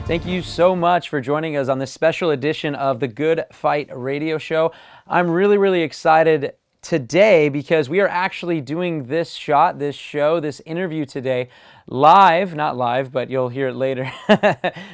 Thank you so much for joining us on this special edition of the Good Fight Radio Show. I'm really excited today because we are actually doing this interview today live, not live, but you'll hear it later.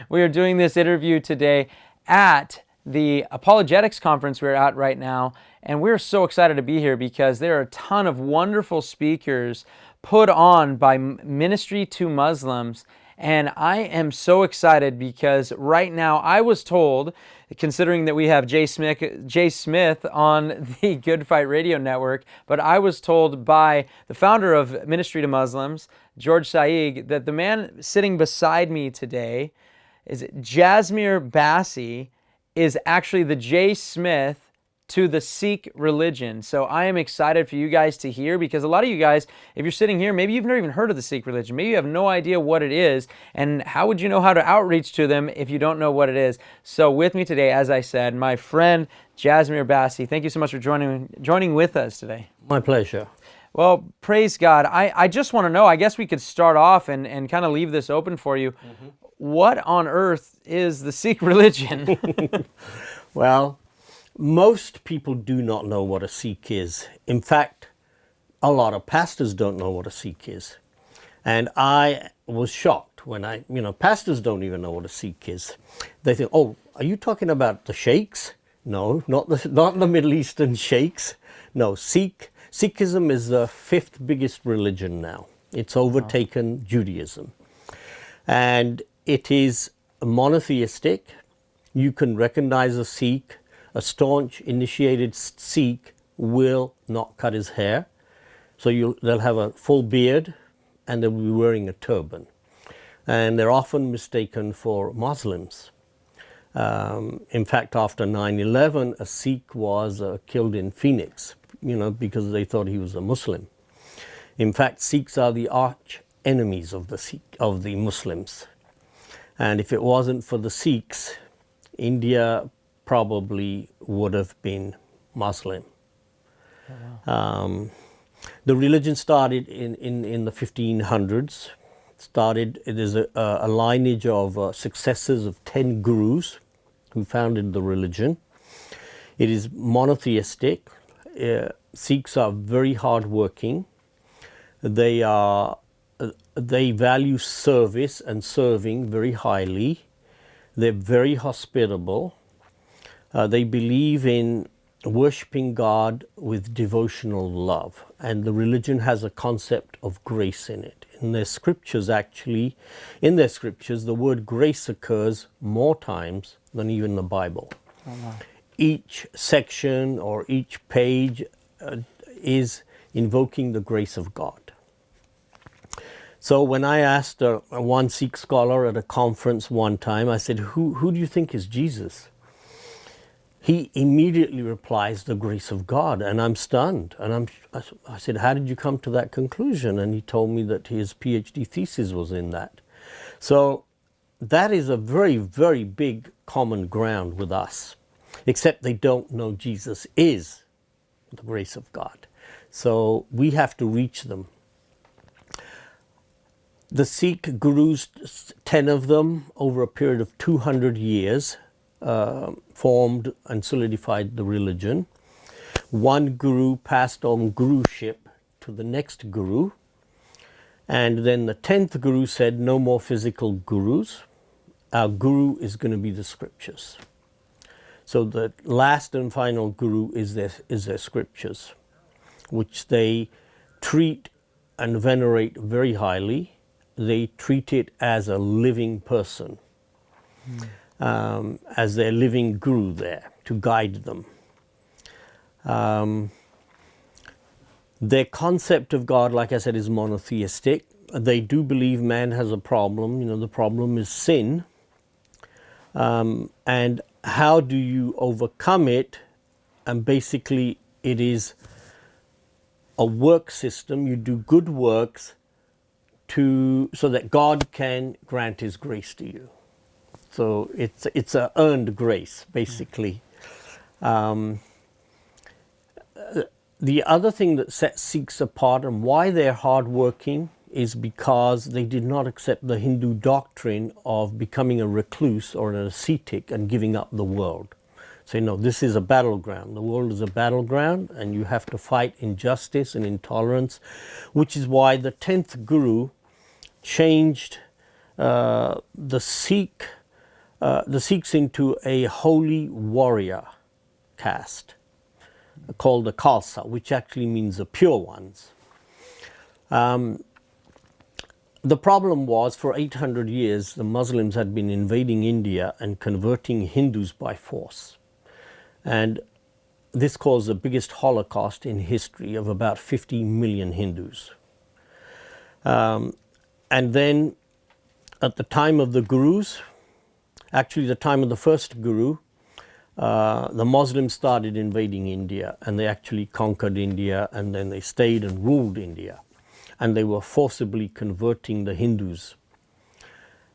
We are doing this interview today at the Apologetics conference we're at right now, and we're so excited to be here because there are a ton of wonderful speakers put on by Ministry to Muslims. And I am so excited because right now I was told, considering that we have Jay Smith on the Good Fight Radio Network, but I was told by the founder of Ministry to Muslims, George Saig, that the man sitting beside me today is Jasvir Basi, is actually the Jay Smith to the Sikh religion. So I am excited for you guys to hear, because a lot of you guys, if you're sitting here, maybe you've never even heard of the Sikh religion. Maybe you have no idea what it is, and how would you know how to outreach to them if you don't know what it is? So with me today, as I said, my friend Jasvir Basi. Thank you so much for joining with us today. My pleasure. Well, praise God. I just want to know, I guess we could start off and kind of leave this open for you. Mm-hmm. What on earth is the Sikh religion? Well, most people do not know what a Sikh is. In fact, a lot of pastors don't know what a Sikh is. And I was shocked when pastors don't even know what a Sikh is. They think, oh, are you talking about the sheikhs? No, not the Middle Eastern sheikhs. No, Sikhism is the fifth biggest religion now. It's overtaken Judaism. And it is monotheistic. You can recognize a Sikh. A staunch, initiated Sikh will not cut his hair. So they'll have a full beard and they'll be wearing a turban. And they're often mistaken for Muslims. In fact, after 9/11, a Sikh was killed in Phoenix, because they thought he was a Muslim. In fact, Sikhs are the arch enemies of the Muslims. And if it wasn't for the Sikhs, India probably would have been Muslim. Oh, wow. The religion started in the 1500s. There's a lineage of successors of 10 gurus who founded the religion. It is monotheistic. Sikhs are very hardworking. They value service and serving very highly. They're very hospitable. They believe in worshipping God with devotional love, and the religion has a concept of grace in it. In their scriptures, the word grace occurs more times than even the Bible. Oh, wow. Each section or each page is invoking the grace of God. So when I asked one Sikh scholar at a conference one time, I said, who do you think is Jesus? He immediately replies, the grace of God. And I'm stunned. And I said, how did you come to that conclusion? And he told me that his PhD thesis was in that. So that is a very, very big common ground with us, except they don't know Jesus is the grace of God. So we have to reach them. The Sikh gurus, 10 of them, over a period of 200 years, formed and solidified the religion. One guru passed on guruship to the next guru, and then the 10th guru said, no more physical gurus. Our guru is going to be the scriptures. So the last and final guru is their scriptures, which they treat and venerate very highly. They treat it as a living person. As their living guru there to guide them. Their concept of God, like I said, is monotheistic. They do believe man has a problem. The problem is sin. And how do you overcome it? And basically, it is a work system. You do good works so that God can grant His grace to you. So it's a earned grace, basically. The other thing that sets Sikhs apart and why they're hardworking is because they did not accept the Hindu doctrine of becoming a recluse or an ascetic and giving up the world. Say, no, this is a battleground. The world is a battleground, and you have to fight injustice and intolerance, which is why the 10th Guru changed the Sikhs into a holy warrior caste called the Khalsa, which actually means the pure ones. The problem was, for 800 years, the Muslims had been invading India and converting Hindus by force. And this caused the biggest Holocaust in history of about 50 million Hindus. And then at the time of the Gurus, actually the time of the first Guru, the Muslims started invading India, and they actually conquered India, and then they stayed and ruled India. And they were forcibly converting the Hindus.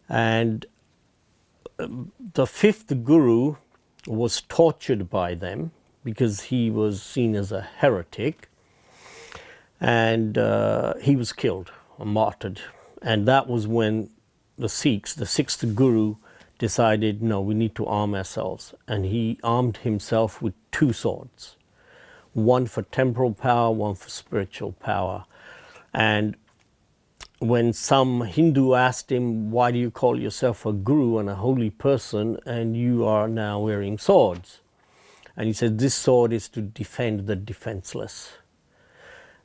And the fifth Guru was tortured by them because he was seen as a heretic, and he was killed or martyred. And that was when the Sikhs, the sixth Guru, decided, no, we need to arm ourselves. And he armed himself with 2 swords, one for temporal power, one for spiritual power. And when some Hindu asked him, why do you call yourself a guru and a holy person, and you are now wearing swords? And he said, this sword is to defend the defenseless.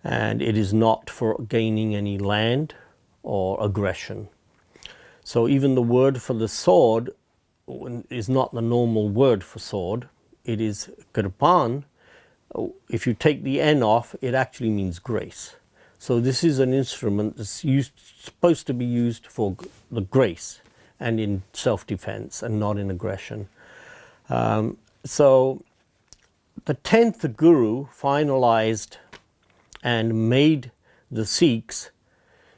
And it is not for gaining any land or aggression. So even the word for the sword is not the normal word for sword. It is kirpan. If you take the N off, it actually means grace. So this is an instrument that's supposed to be used for the grace and in self-defense and not in aggression. So the 10th Guru finalized and made the Sikhs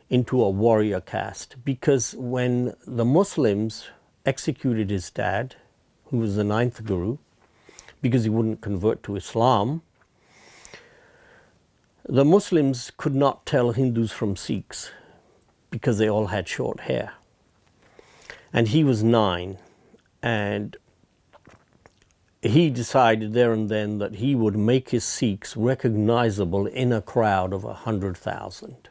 into a warrior caste, because when the Muslims executed his dad, who was the 9th Guru, because he wouldn't convert to Islam, the Muslims could not tell Hindus from Sikhs because they all had short hair. And he was 9, and he decided there and then that he would make his Sikhs recognizable in a crowd of 100,000.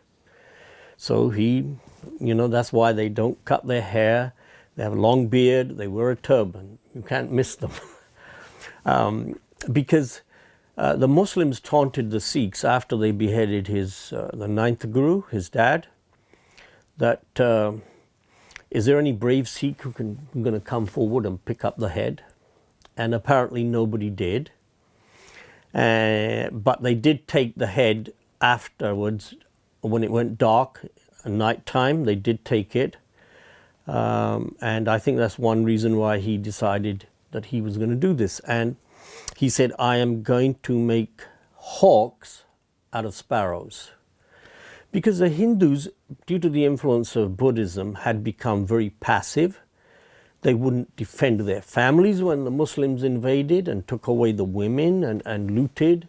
So he, that's why they don't cut their hair. They have a long beard, they wear a turban. You can't miss them. Because the Muslims taunted the Sikhs after they beheaded the 9th Guru, his dad, that is there any brave Sikh who's going to come forward and pick up the head? And apparently nobody did. But they did take the head afterwards. When it went dark, at night time, they did take it. And I think that's one reason why he decided that he was going to do this. And he said, I am going to make hawks out of sparrows. Because the Hindus, due to the influence of Buddhism, had become very passive. They wouldn't defend their families when the Muslims invaded and took away the women and looted.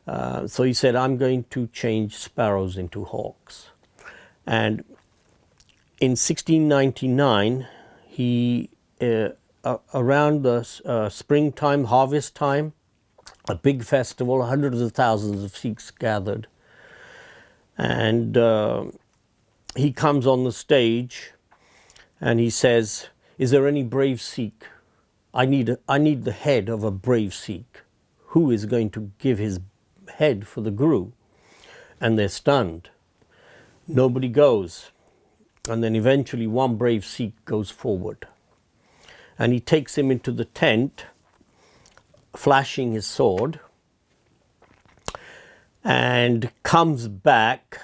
So he said, I'm going to change sparrows into hawks. And in 1699, he around the springtime, harvest time, a big festival, hundreds of thousands of Sikhs gathered. And he comes on the stage and he says, is there any brave Sikh? I need the head of a brave Sikh. Who is going to give his head for the Guru? And they're stunned. Nobody goes. And then eventually one brave Sikh goes forward. And he takes him into the tent, flashing his sword, and comes back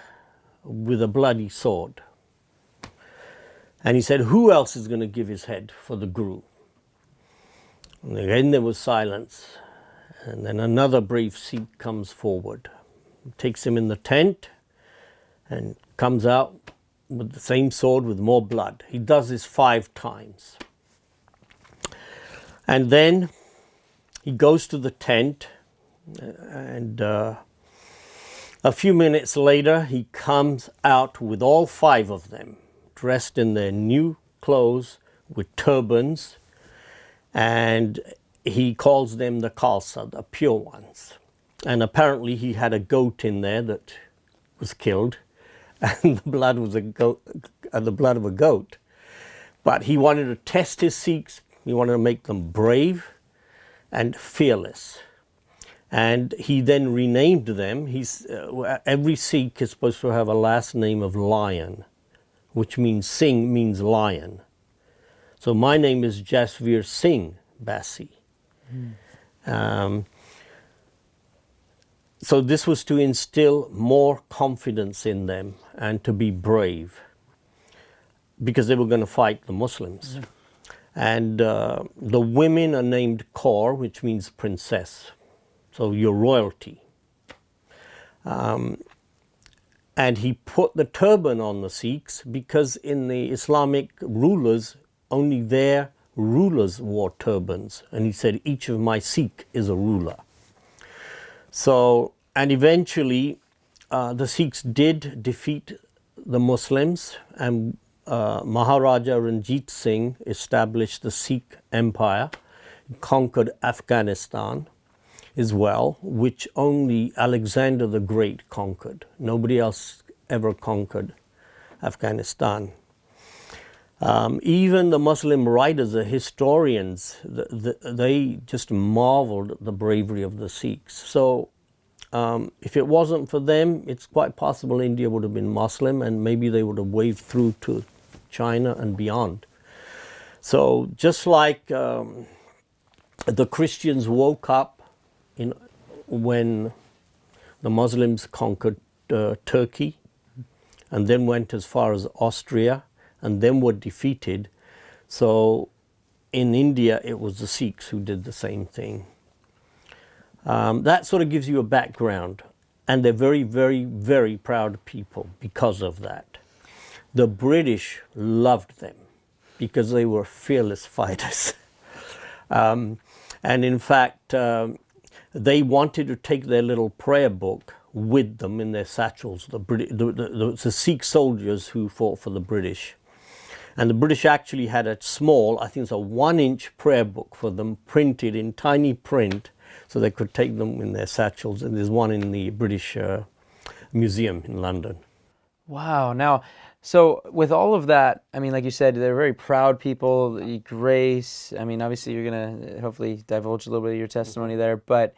with a bloody sword. And he said, who else is going to give his head for the Guru? And again there was silence. And then another brave Sikh comes forward, takes him in the tent, and comes out with the same sword with more blood. He does this 5 times. And then he goes to the tent, and A few minutes later, he comes out with all 5 of them, dressed in their new clothes with turbans, and he calls them the Khalsa, the pure ones. And apparently he had a goat in there that was killed, and the blood was the blood of a goat. But he wanted to test his Sikhs. He wanted to make them brave and fearless. And he then renamed them. Every Sikh is supposed to have a last name of lion, which means Singh means lion. So my name is Jasvir Singh Basi. So this was to instill more confidence in them and to be brave, because they were going to fight the Muslims. Mm-hmm. And the women are named Kaur, which means princess. So your royalty. And he put the turban on the Sikhs because in the Islamic rulers, only their rulers wore turbans. And he said, each of my Sikh is a ruler. So, and eventually the Sikhs did defeat the Muslims, and Maharaja Ranjit Singh established the Sikh Empire, conquered Afghanistan as well, which only Alexander the Great conquered. Nobody else ever conquered Afghanistan. Even the Muslim writers, the historians, they just marveled at the bravery of the Sikhs. So if it wasn't for them, it's quite possible India would have been Muslim, and maybe they would have waved through to China and beyond. So just like the Christians woke up when the Muslims conquered Turkey, and then went as far as Austria, and then were defeated. So in India, it was the Sikhs who did the same thing. That sort of gives you a background, and they're very, very, very proud people because of that. The British loved them because they were fearless fighters. And in fact, they wanted to take their little prayer book with them in their satchels, the Sikh soldiers who fought for the British. And the British actually had a small, I think it's a 1-inch prayer book for them, printed in tiny print, so they could take them in their satchels. And there's one in the British Museum in London. Wow. Now, so with all of that, I mean, like you said, they're very proud people, grace. I mean, obviously you're going to hopefully divulge a little bit of your testimony there, but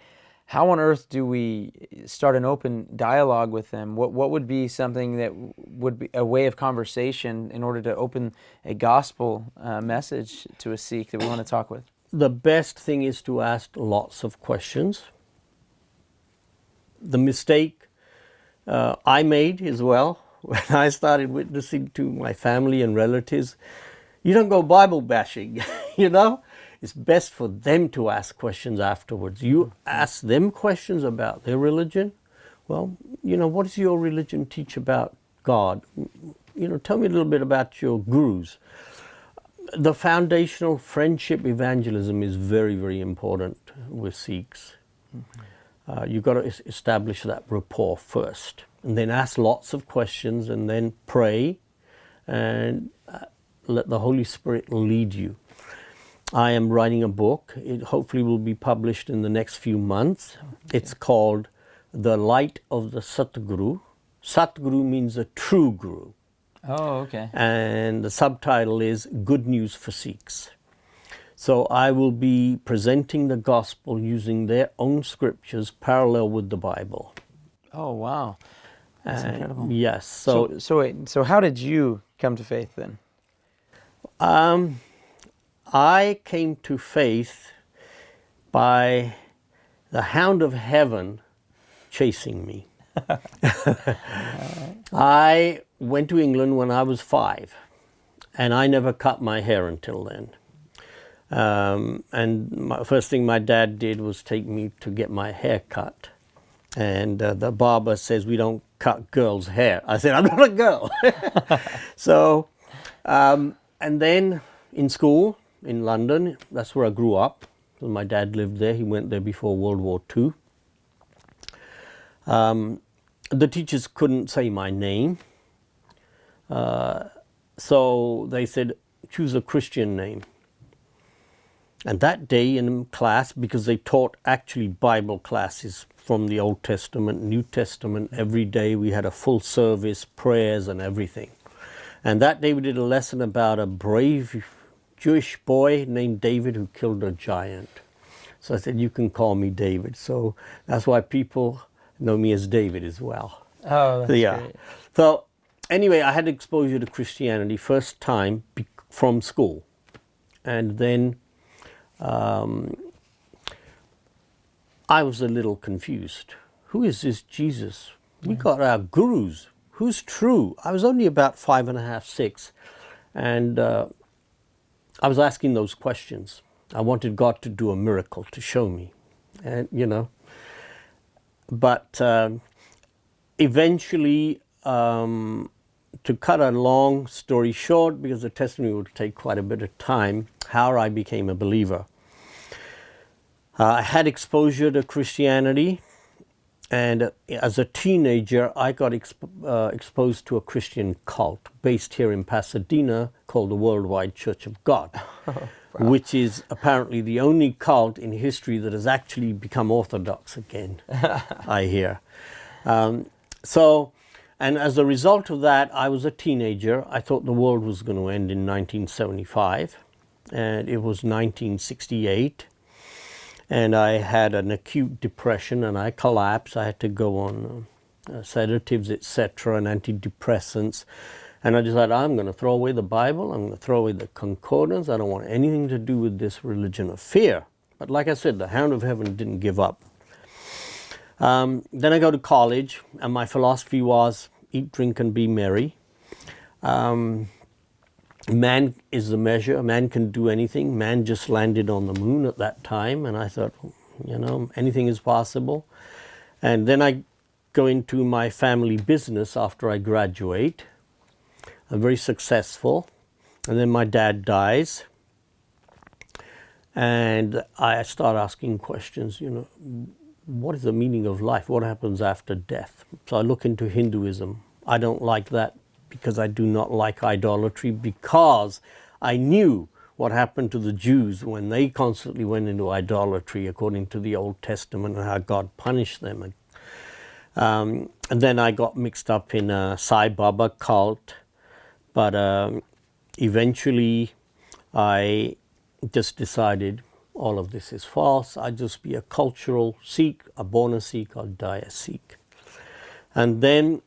how on earth do we start an open dialogue with them? What would be something that would be a way of conversation in order to open a gospel message to a Sikh that we want to talk with? The best thing is to ask lots of questions. The mistake I made as well, when I started witnessing to my family and relatives, you don't go Bible bashing, you know? It's best for them to ask questions afterwards. You ask them questions about their religion. Well, you know, what does your religion teach about God? You know, tell me a little bit about your gurus. The foundational friendship evangelism is very, very important with Sikhs. You've got to establish that rapport first, and then ask lots of questions, and then pray and let the Holy Spirit lead you. I am writing a book. It hopefully will be published in the next few months. Okay. It's called The Light of the Satguru. Satguru means a true guru. Oh, okay. And the subtitle is Good News for Sikhs. So I will be presenting the gospel using their own scriptures parallel with the Bible. Oh, wow. That's incredible. Yes. So how did you come to faith then? I came to faith by the hound of heaven chasing me. I went to England when I was 5, and I never cut my hair until then. And the first thing my dad did was take me to get my hair cut. And the barber says, we don't cut girls' hair. I said, I'm not a girl. So, and then in school in London, that's where I grew up. My dad lived there. He went there before World War II. the teachers couldn't say my name. So they said, choose a Christian name. And that day in class, because they taught actually Bible classes from the Old Testament, New Testament, every day we had a full service, prayers and everything. And that day we did a lesson about a brave Jewish boy named David who killed a giant. So I said, you can call me David. So that's why people know me as David as well. Oh, that's great. So anyway, I had exposure to Christianity first time from school. And then I was a little confused. Who is this Jesus? We got our gurus. Who's true? I was only about 5.5, 6. And I was asking those questions. I wanted God to do a miracle to show me. And, you know. But eventually, to cut a long story short, because the testimony would take quite a bit of time, how I became a believer. I had exposure to Christianity, and as a teenager, I got exposed to a Christian cult based here in Pasadena called the Worldwide Church of God, which is apparently the only cult in history that has actually become orthodox again, I hear. And as a result of that, I was a teenager. I thought the world was going to end in 1975, and it was 1968. And I had an acute depression, and I collapsed. I had to go on sedatives, etc., and antidepressants. And I decided, I'm going to throw away the Bible. I'm going to throw away the concordance. I don't want anything to do with this religion of fear. But like I said, the hound of heaven didn't give up. Then I go to college, and my philosophy was eat, drink, and be merry. Man is the measure. Man can do anything. Man just landed on the moon at that time, and I thought, you know, anything is possible. And then I go into my family business after I graduate. I'm very successful. And then my dad dies. And I start asking questions, you know, what is the meaning of life? What happens after death? So I look into Hinduism. I don't like that because I do not like idolatry, because I knew what happened to the Jews when they constantly went into idolatry according to the Old Testament and how God punished them. And then I got mixed up in a Sai Baba cult, but eventually I just decided all of this is false. I'd just be a cultural Sikh, a born a Sikh, I'll die a Sikh. And then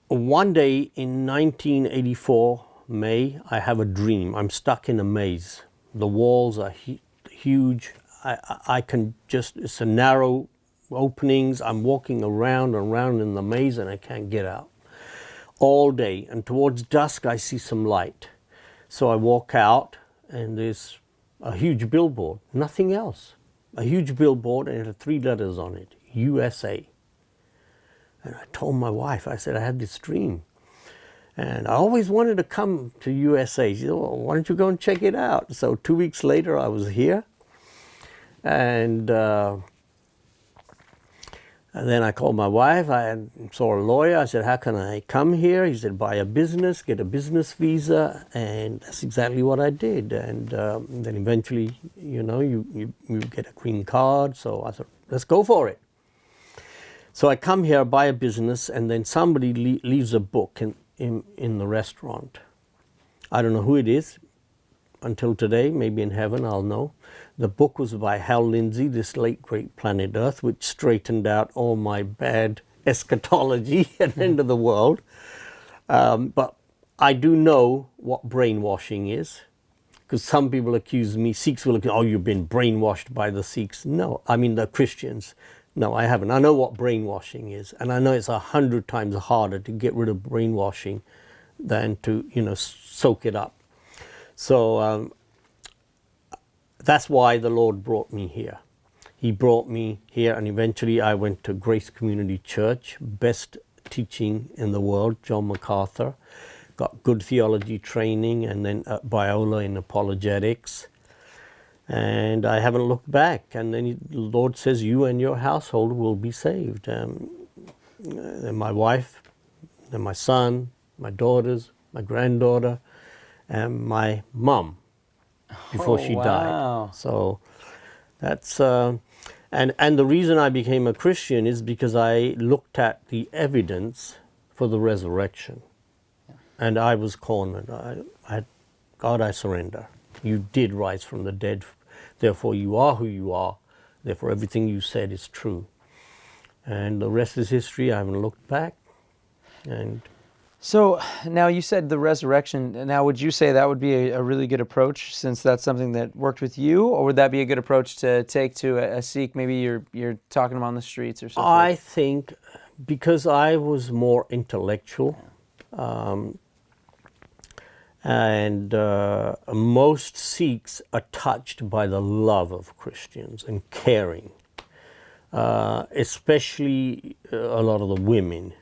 one day in 1984, May, I have a dream. I'm stuck in a maze. The walls are huge. I can just, it's a narrow openings. I'm walking around and around in the maze, and I can't get out all day. And towards dusk, I see some light. So I walk out, and there's a huge billboard, nothing else. A huge billboard, and it had 3 letters on it, USA. And I told my wife, I said, I had this dream. And I always wanted to come to USA. She said, well, why don't you go and check it out? So 2 weeks later, I was here. And then I called my wife. I saw a lawyer. I said, how can I come here? He said, buy a business, get a business visa. And that's exactly what I did. And then eventually, you know, you get a green card. So I thought, let's go for it. So I come here, buy a business, and then somebody leaves a book in the restaurant. I don't know who it is until today. Maybe in heaven I'll know. The book was by Hal Lindsey, This Late Great Planet Earth, which straightened out all my bad eschatology at the end of the world. But I do know what brainwashing is, because some people accuse me, Sikhs will accuse, oh, you've been brainwashed by the Sikhs. No, I mean the Christians. No, I haven't. I know what brainwashing is, and I know it's 100 times harder to get rid of brainwashing than to, you know, soak it up. So that's why the Lord brought me here. He brought me here, and eventually I went to Grace Community Church, best teaching in the world, John MacArthur, got good theology training, and then Biola in Apologetics. And I haven't looked back. And then the Lord says, you and your household will be saved. then my wife, then my son, my daughters, my granddaughter, and my mum before she wow. died. So that's and the reason I became a Christian is because I looked at the evidence for the resurrection, and I was cornered. God, I surrender. You did rise from the dead, therefore you are who you are. Therefore everything you said is true. And the rest is history. I haven't looked back. And So now you said the resurrection. Now, would you say that would be a really good approach, since that's something that worked with you, or would that be a good approach to take to a Sikh? Maybe you're talking to him on the streets or so forth. I think because I was more intellectual, and most Sikhs are touched by the love of Christians and caring, especially a lot of the women,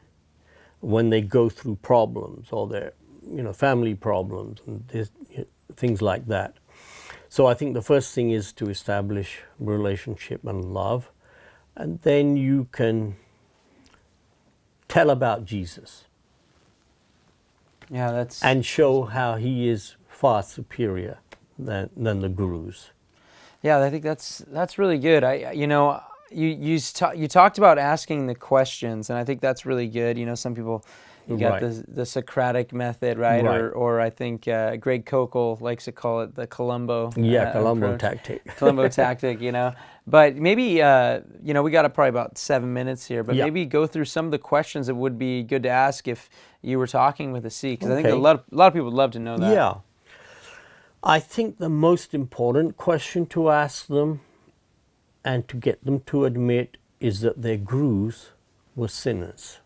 when they go through problems or their family problems and things like that. So I think the first thing is to establish relationship and love, and then you can tell about Jesus. Yeah, that's and show how he is far superior than the gurus. Yeah, I think that's really good. You talked about asking the questions, and I think that's really good. Some people, you got Right. the Socratic method, right? Right. Or I think Greg Kokel likes to call it the Columbo. Columbo approach. tactic. Columbo tactic, But maybe we got probably about 7 minutes here, but Yeah. maybe go through some of the questions that would be good to ask if you were talking with a Sikh, because I think Okay. a lot of people would love to know that. Yeah. I think the most important question to ask them and to get them to admit is that their gurus were sinners,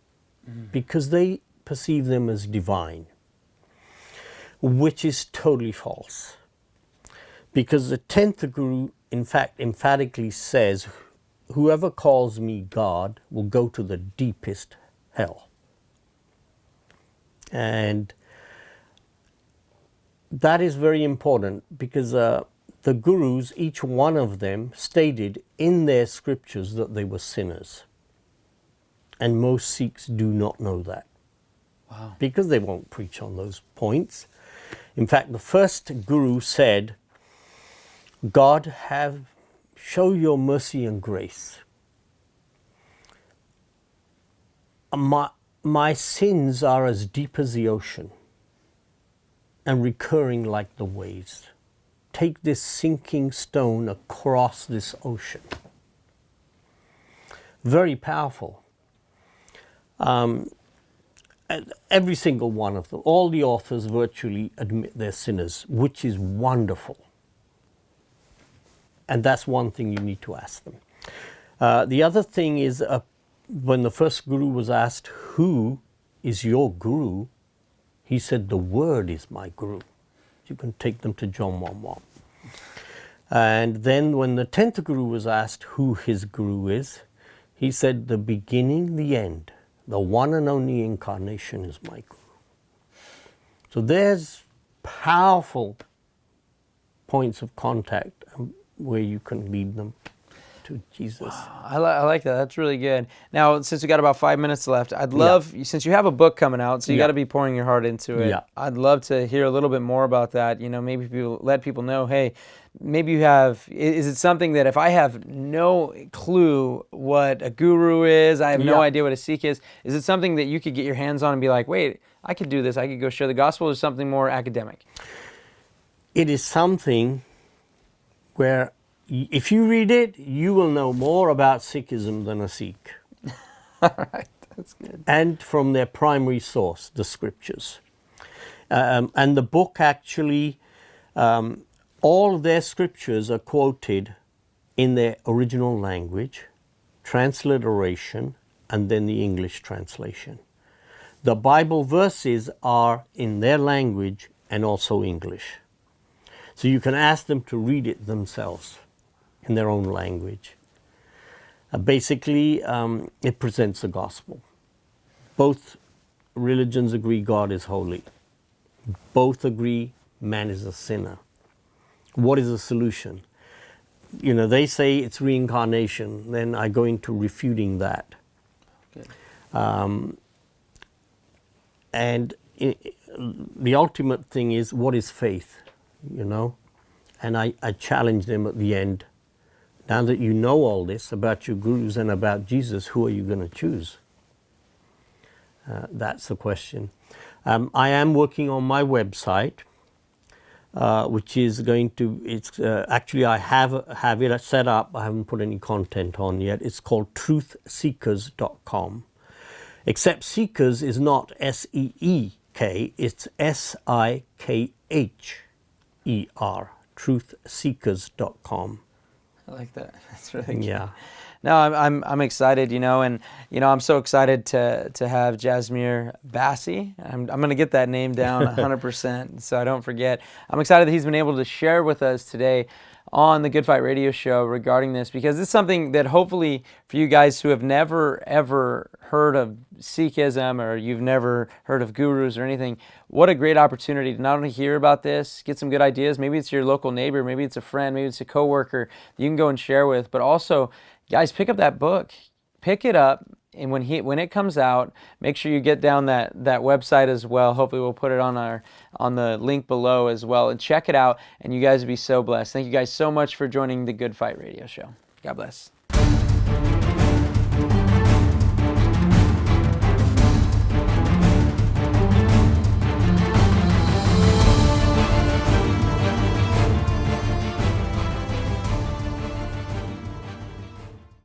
because they perceive them as divine, which is totally false. Because the 10th guru, in fact, emphatically says, whoever calls me God will go to the deepest hell. And that is very important, because the gurus, each one of them, stated in their scriptures that they were sinners. And most Sikhs do not know that. Wow. Because they won't preach on those points. In fact, the first guru said, God, show your mercy and grace. My sins are as deep as the ocean and recurring like the waves. Take this sinking stone across this ocean. Very powerful. Every single one of them, all the authors virtually admit they're sinners, which is wonderful. And that's one thing you need to ask them. The other thing is, when the first guru was asked, who is your guru? He said, the word is my guru. You can take them to John 1:1. And then when the 10th guru was asked who his guru is, he said, the beginning, the end, the one and only incarnation is my guru. So there's powerful points of contact where you can lead them to Jesus. I like that. That's really good. Now, since we got about 5 minutes left, I'd love, since you have a book coming out, so you got to be pouring your heart into it. Yeah. I'd love to hear a little bit more about that. Maybe let people know, hey, maybe you have, is it something that if I have no clue what a guru is, I have no idea what a Sikh is it something that you could get your hands on and be like, wait, I could do this, I could go share the gospel, or something more academic? It is something where if you read it, you will know more about Sikhism than a Sikh. All right, that's good. And from their primary source, the scriptures. And the book actually, all of their scriptures are quoted in their original language, transliteration, and then the English translation. The Bible verses are in their language and also English. So you can ask them to read it themselves in their own language. Basically, it presents the gospel. Both religions agree God is holy. Both agree man is a sinner. What is the solution? They say it's reincarnation. Then I go into refuting that. Good. And the ultimate thing is, what is faith? You know? And I challenged them at the end. Now that you know all this about your gurus and about Jesus, who are you going to choose? That's the question. I am working on my website, which is going to, it's actually I have it set up. I haven't put any content on yet. It's called truthseekers.com. Except Seekers is not S-E-E-K, it's S-I-K-H-E-R, truthseekers.com. I like that. That's really good. Yeah. No, I'm excited, you know, and you know I'm so excited to have Jasvir Basi. I'm gonna get that name down 100%, so I don't forget. I'm excited that he's been able to share with us today on the Good Fight Radio Show regarding this, because it's something that hopefully for you guys who have never ever heard of Sikhism, or you've never heard of gurus or anything, what a great opportunity to not only hear about this, get some good ideas. Maybe it's your local neighbor, maybe it's a friend, maybe it's a coworker that you can go and share with, but also, guys, pick up that book, pick it up, and when it comes out, make sure you get down that website as well. Hopefully we'll put it on the link below as well, and check it out, and you guys will be so blessed. Thank you guys so much for joining the Good Fight Radio Show. God bless.